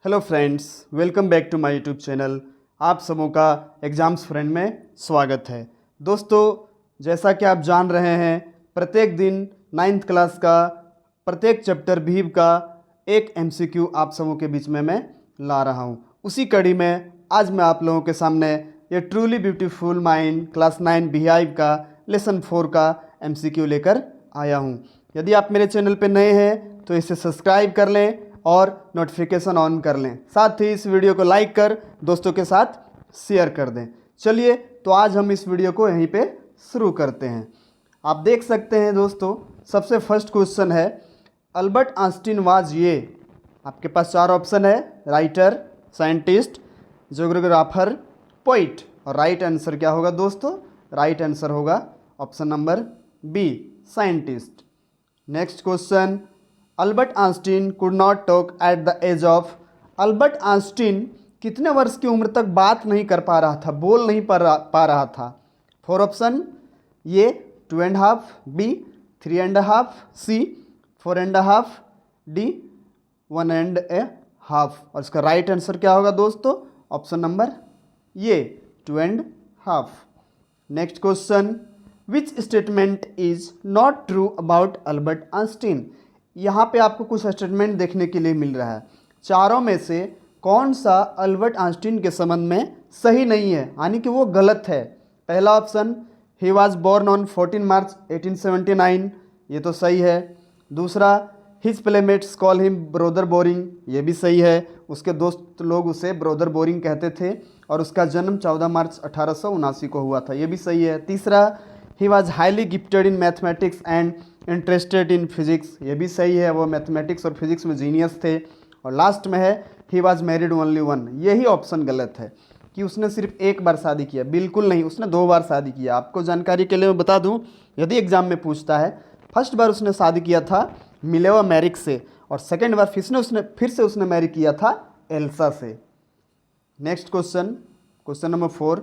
Hello friends, welcome back to my YouTube channel. आप सबों का एग्ज़ाम्स फ्रेंड में स्वागत है। दोस्तों, जैसा कि आप जान रहे हैं, प्रत्येक दिन 9th क्लास का प्रत्येक चैप्टर भीव का एक MCQ आप सबों के बीच में मैं ला रहा हूं। उसी कड़ी में आज मैं आप लोगों के सामने ये truly beautiful mind class 9 beehive का लेसन 4 का MCQ लेकर आया हूं। यदि आप मेरे चैनल पर नए हैं तो इसे सब्सक्राइब कर लें और नोटिफिकेशन ऑन कर लें। साथ ही इस वीडियो को लाइक कर दोस्तों के साथ शेयर कर दें। चलिए तो आज हम इस वीडियो को यहीं पे शुरू करते हैं। आप देख सकते हैं दोस्तों, सबसे फर्स्ट क्वेश्चन है अल्बर्ट आइंस्टीन वाज ये। आपके पास 4 ऑप्शन है, राइटर, साइंटिस्ट, ज्योग्राफर, पोइट। और राइट आंसर क्या होगा दोस्तों? राइट आंसर होगा option number B, scientist. Next question, Albert Einstein could not talk at the age of. अल्बर्ट आइंस्टीन कितने वर्ष की उम्र तक बात नहीं कर पा रहा था, बोल नहीं पा रहा था? 4 ऑप्शन, ए 2.5, बी 3.5, सी 4.5, डी 1.5। और इसका राइट आंसर क्या होगा दोस्तों? Option number A 2.5। Next question, which statement is not true about Albert Einstein. यहाँ पे आपको कुछ स्टेटमेंट देखने के लिए मिल रहा है। चारों में से कौन सा अल्बर्ट आइंस्टीन के संबंध में सही नहीं है, यानी कि वो गलत है? पहला option, he was born on 14 March 1879, ये तो सही है। दूसरा, his playmates call him brother boring, ये भी सही है। उसके दोस्त लोग उसे ब्रोदर बोरिंग कहते थे और उसका जन्म 14 मार्च 1879 को हुआ था, ये भी सही है। तीसरा, he was highly gifted in mathematics and interested in physics, ये भी सही है, वो मैथमेटिक्स और फिजिक्स में जीनियस थे। और लास्ट में है he was married only one, यही ऑप्शन गलत है कि उसने सिर्फ एक बार शादी किया। बिल्कुल नहीं, उसने 2 बार शादी किया। आपको जानकारी के लिए मैं बता दूं, यदि एग्जाम में पूछता है, फर्स्ट बार उसने शादी किया था मिलेवा मैरिक से और सेकेंड बार फिर से उसने मैरी किया था एल्सा से। Next question, question number 4,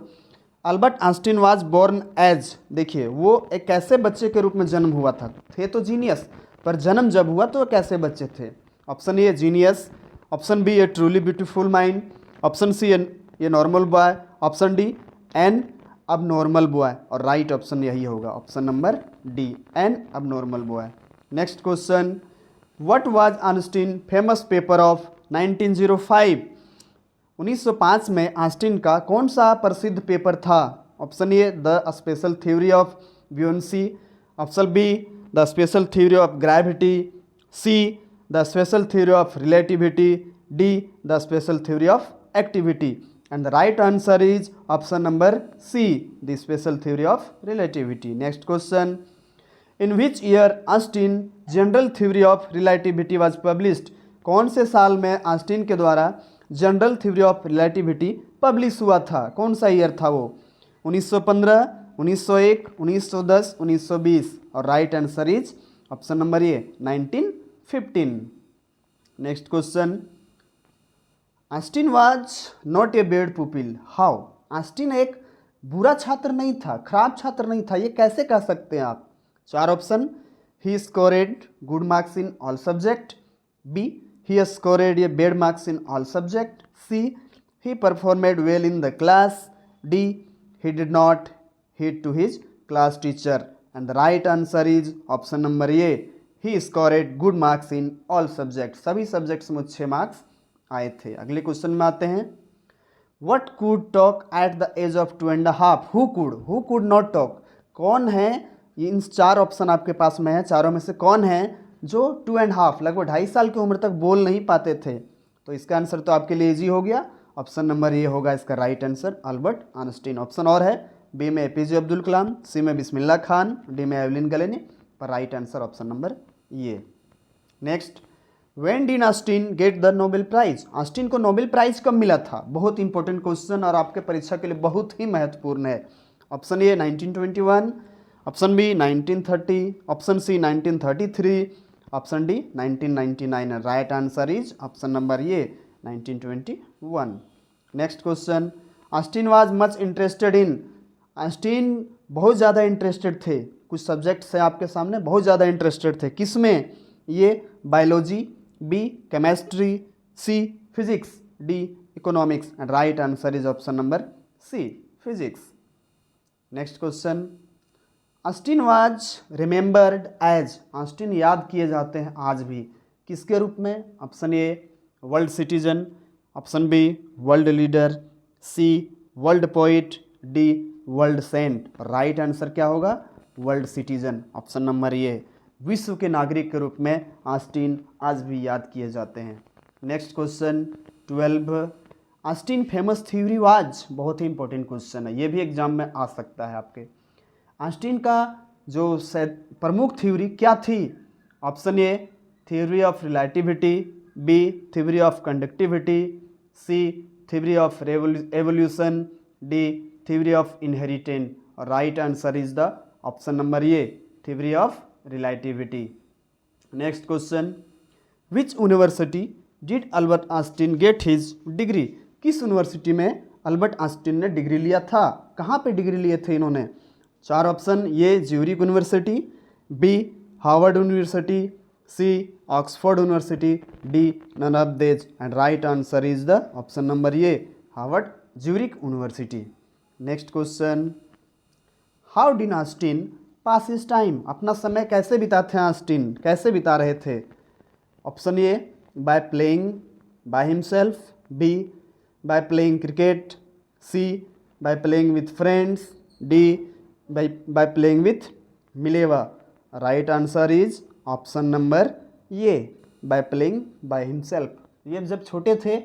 Albert Einstein was born as. देखिए, वो एक कैसे बच्चे के रूप में जन्म हुआ था? थे तो जीनियस, पर जन्म जब हुआ तो वो कैसे बच्चे थे? Option A genius, option B a truly beautiful mind, option C a normal boy, option D an abnormal boy. और राइट ऑप्शन यही होगा, option number D, an abnormal boy. Next question, what was Einstein famous paper of 1905। 1905 में Einstein का कौन सा प्रसिद्ध paper था? Option A the special theory of buoyancy, option B the special theory of gravity, C the special theory of relativity, D the special theory of activity. And the right answer is option number C, the special theory of relativity. Next question, in which year Einstein general theory of relativity was published. कौन से साल में Einstein के द्वारा general theory of relativity publish हुआ था? कौन सा ईयर था वो? 1915, 1901, 1910, 1920। और right answer is option number A 1915। Next question, Einstein was not a bad pupil, how. Einstein एक बुरा छात्र नहीं था, खराब छात्र नहीं था, ये कैसे कह सकते हैं आप? 4 option, he scored good marks in all subject, B he scored a bad marks in all subject, C he performed well in the class, D he did not hit to his class teacher। and the right answer is option number A, he scored good marks in all subjects। सभी subjects में 6 marks आए थे। अगले question में आते हैं, what could talk at the age of 2.5, who could not talk। कौन है, इन 4 ऑप्शन आपके पास में है, चारों में से कौन है जो 2.5 लगभग 2.5 साल की उम्र तक बोल नहीं पाते थे? तो इसका आंसर तो आपके लिए इजी हो गया, ऑप्शन नंबर ए होगा इसका right answer, Albert Einstein. Option और है, बी में APJ अब्दुल कलाम, सी में बिस्मिल्लाह खान, डी में एवलिन गलेनी। पर right answer option number A. Next, when did Einstein get the Nobel prize. Einstein को नोबेल प्राइज कब मिला था? बहुत इंपॉर्टेंट क्वेश्चन और आपके परीक्षा के लिए बहुत ही महत्वपूर्ण है। Option A 1921, option B 1930, option C 1933, option D 1999। Right answer is option number A 1921। Next question, Einstein was much interested in. Einstein बहुत ज़्यादा इंटरेस्टेड थे, कुछ सब्जेक्ट्स हैं आपके सामने, बहुत ज़्यादा इंटरेस्टेड थे। किस में? A biology, B chemistry, C physics, D economics, and right answer is option number C physics. Next question, Austin was remembered as, Austin याद किए जाते हैं आज भी किसके रूप में? Option A world citizen, option B world leader, C world poet, D world saint. Right answer क्या होगा? World citizen, option number A. विश्व के नागरिक के रूप में ऑस्टिन आज भी याद किए जाते हैं। Next question 12, Austin famous theory was, बहुत ही इंपॉर्टेंट क्वेश्चन है, ये भी एग्जाम में आ सकता है आपके। ऑस्टिन का जो प्रमुख थ्योरी क्या थी? Option A theory of relativity, B theory of conductivity, C theory of evolution, D theory of inheritance. Right answer is the option number A theory of relativity. Next question, which university did Albert Austin get his degree, किस university में Albert Austin ने degree लिया था? कहाँ पे degree लिए थे इन्होंने? चार option, A Zurich university, B Harvard university, C Oxford university, D none of this. And right answer is the option number A Harvard Zurich university. Next question, how did Austin pass his time, अपना समय कैसे बिताते हैं Austin, कैसे बिता रहे थे? Option A by playing by himself, B by playing cricket, C by playing with friends, D by playing with Mileva. Right answer is option number A by playing by himself. ये जब छोटे थे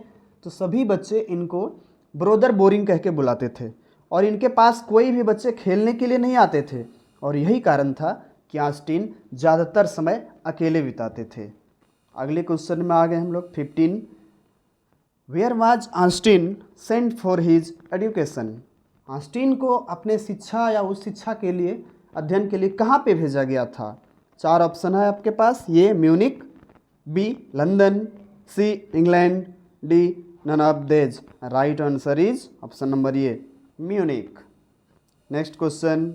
तो सभी बच्चे इनको ब्रोदर बोरिंग कह के बुलाते थे और इनके पास कोई भी बच्चे खेलने के लिए नहीं आते थे और यही कारण था कि ऑस्टिन ज़्यादातर समय अकेले बिताते थे। अगले क्वेश्चन में आ गए हम लोग 15, where was Austin sent for his education, Austin को अपने शिक्षा या उस शिक्षा के लिए अध्ययन के लिए कहाँ पे भेजा गया था? चार ऑप्शन है आपके पास, A Munich, B London, C England, D none of this. Right answer is option number A Munich. Next question,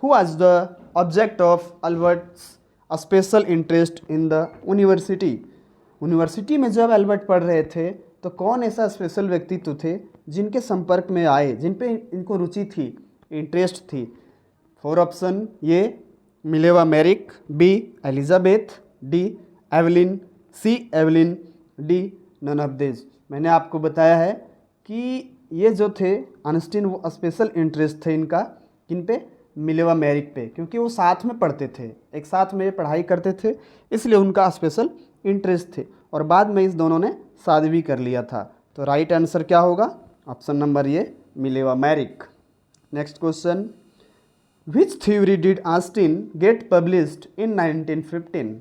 who was the object of Albert's special interest in the university, university में जब Albert पढ़ रहे थे तो कौन ऐसा special व्यक्तित्व थे जिनके संपर्क में आए, जिन पे इनको रुचि थी, इंटरेस्ट थी? Four option, A Mileva Maric, B Elizabeth, D Evelyn, C Evelyn, D none of this. मैंने आपको बताया है कि ये जो थे ऑस्टिन वो स्पेशल इंटरेस्ट थे इनका किन पे? मिलेवा मेरिक पे, क्योंकि वो साथ में पढ़ते थे, एक साथ में पढ़ाई करते थे, इसलिए उनका स्पेशल इंटरेस्ट थे और बाद में इस दोनों ने शादी भी कर लिया था। तो राइट आंसर क्या होगा? Option number A Mileva Maric. Next question, which theory did Austin get published in 1915,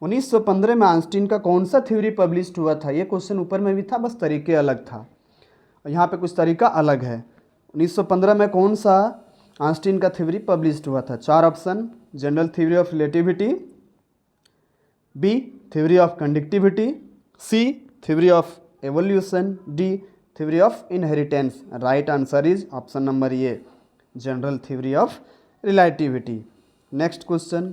1915 में ऑस्टिन का कौन सा थ्योरी पब्लिश्ड हुआ था? ये क्वेश्चन ऊपर में भी था, बस तरीके अलग था, यहाँ पे कुछ तरीका अलग है। 1915 में कौन सा ऑस्टिन का थ्योरी पब्लिश्ड हुआ था? चार ऑप्शन, general theory of relativity, B theory of conductivity, C theory of evolution, D theory of inheritance. Right answer is option number A general theory of relativity. Next question,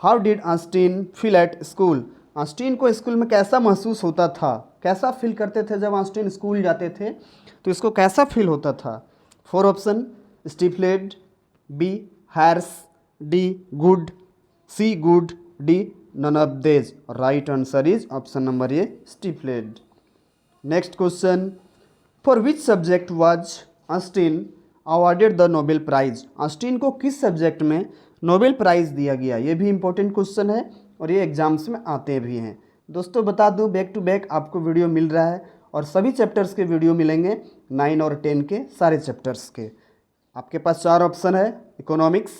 how did Austin feel at school, Austin को school में कैसा महसूस होता था, कैसा feel करते थे जब ऑस्टिन स्कूल जाते थे तो इसको कैसा फील होता था? Four option, stifled, B hairs, D good, C good, D none of this. Right answer is option number A stifled. Next question, for which subject was Austin awarded the Nobel prize, Austin को किस subject में Nobel prize दिया गया? ये भी important question है और ये एग्जाम्स में आते भी हैं। दोस्तों बता दूं, बैक टू बैक आपको वीडियो मिल रहा है और सभी चैप्टर्स के वीडियो मिलेंगे, 9 और 10 के सारे चैप्टर्स के। आपके पास चार ऑप्शन है, इकोनॉमिक्स,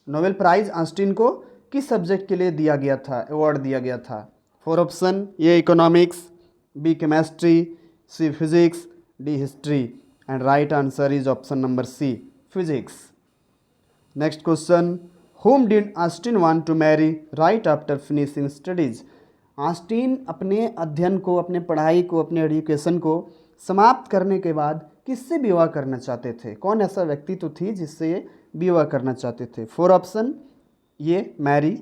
नोबेल प्राइज ऑस्टिन को किस सब्जेक्ट के लिए दिया गया था, अवार्ड दिया गया था? Four option, A economics, B chemistry, C physics, D history. And right answer is option number C physics. Next question, whom did Austin want to marry right after finishing studies, Austin अपने अध्ययन को, अपने पढ़ाई को, अपने education को समाप्त करने के बाद किससे विवाह करना चाहते थे? कौन ऐसा व्यक्तित्व थी जिससे ये विवाह करना चाहते थे? Four option, A Mary,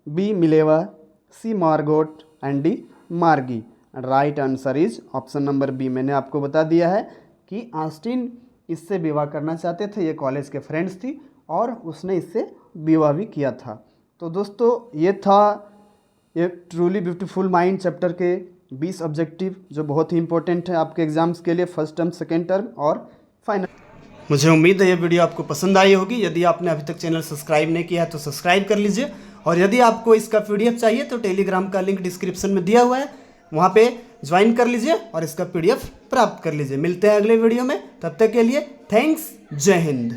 B Mileva, C Margot and D Margie. Right answer is option number B. मैंने आपको बता दिया है कि ऑस्टिन इससे विवाह करना चाहते थे, ये कॉलेज के फ्रेंड्स थी और उसने इससे विवाह भी किया था। तो दोस्तों ये था ये ट्रूली ब्यूटीफुल माइंड चैप्टर के 20 ऑब्जेक्टिव जो बहुत ही इंपॉर्टेंट है आपके एग्जाम्स के लिए, फर्स्ट टर्म, सेकेंड टर्म और फाइनल। मुझे उम्मीद है ये वीडियो आपको पसंद आई होगी। यदि आपने अभी तक चैनल सब्सक्राइब नहीं किया है तो सब्सक्राइब कर लीजिए, और यदि आपको इसका PDF चाहिए तो टेलीग्राम का लिंक डिस्क्रिप्शन में दिया हुआ है, वहाँ पे ज्वाइन कर लीजिए और इसका PDF प्राप्त कर लीजिए। मिलते हैं अगले वीडियो में, तब तक के लिए थैंक्स, जय हिंद।